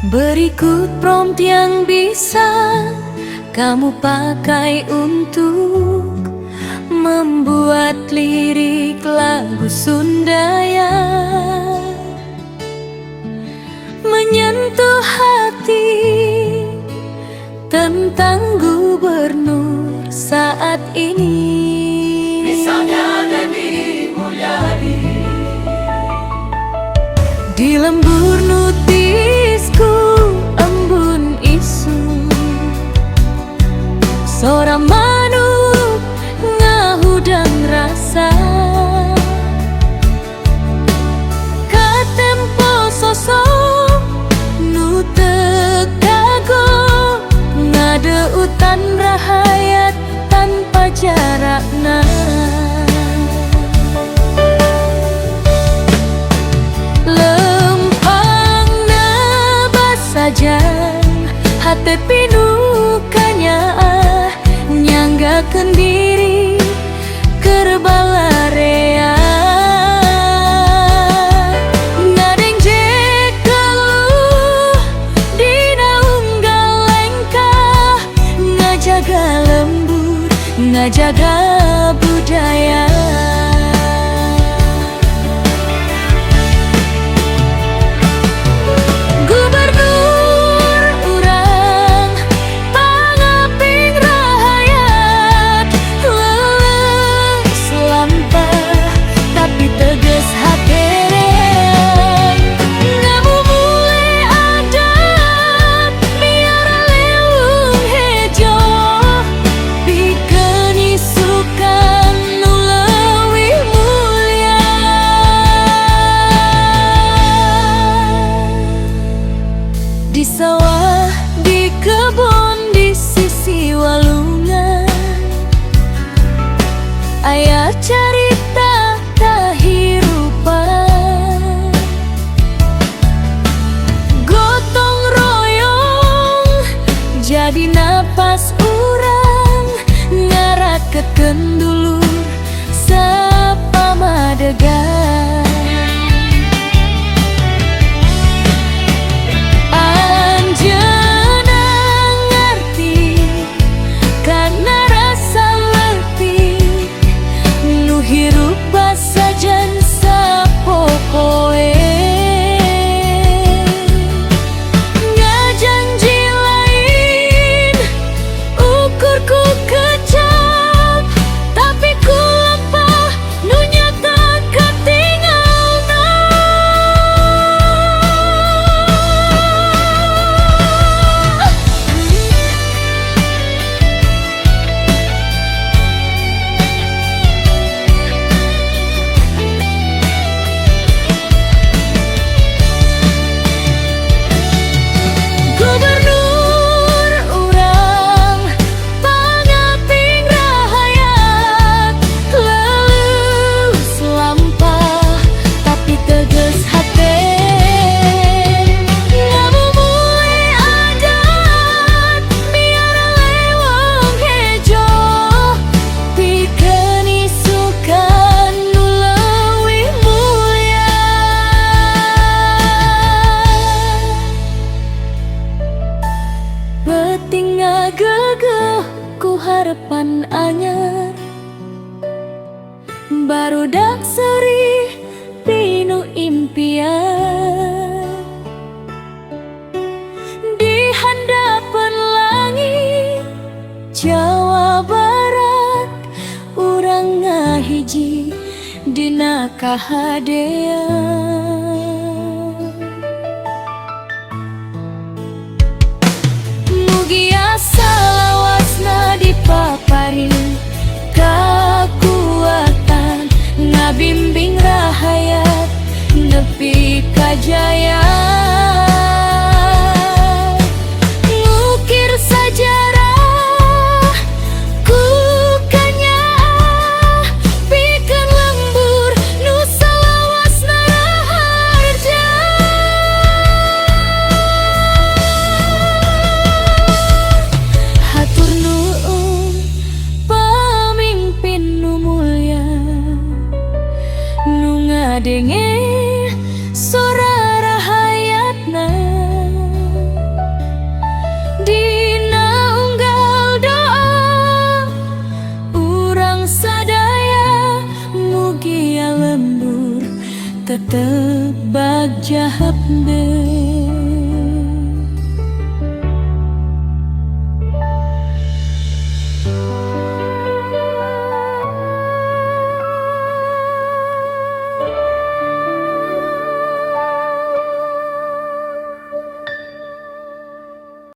Berikut prompt yang bisa kamu pakai untuk membuat lirik lagu Sundaya menyentuh hati tentang gubernur saat ini. Misalnya Deddy Mulyadi. Di lembur nutisku embun isu sora manuk ngahudang rasa katempo sosok nu teu kago ngadeutan rahayat tanpa jarakna. Hati pinukanya nyanggakeun diri keur balarea ngadeng jekaluh dina unggal lengkah ngajaga lembur ngajaga budaya. Di sawah, di kebun, di sisi walungan aya carita kahirupan gotong royong jadi napas urang ngarakeun dulur sapamadegan. Ngagegeh ku harapan anyar barudak seri pinu impian di handapan langit Jawa Barat urang ngahiji dina kahadean. Mugia salawasna dipapari kakuatan ngabimbing rahayat nepi kajayaan ngukir sajarah ku kanyaan pikeun lembur nu salawasna raharja. Hatur nuhun pamimpin nu mulya nu ngadenge sora rahayatna. sadaya mugia lembur tetep bagja hapde.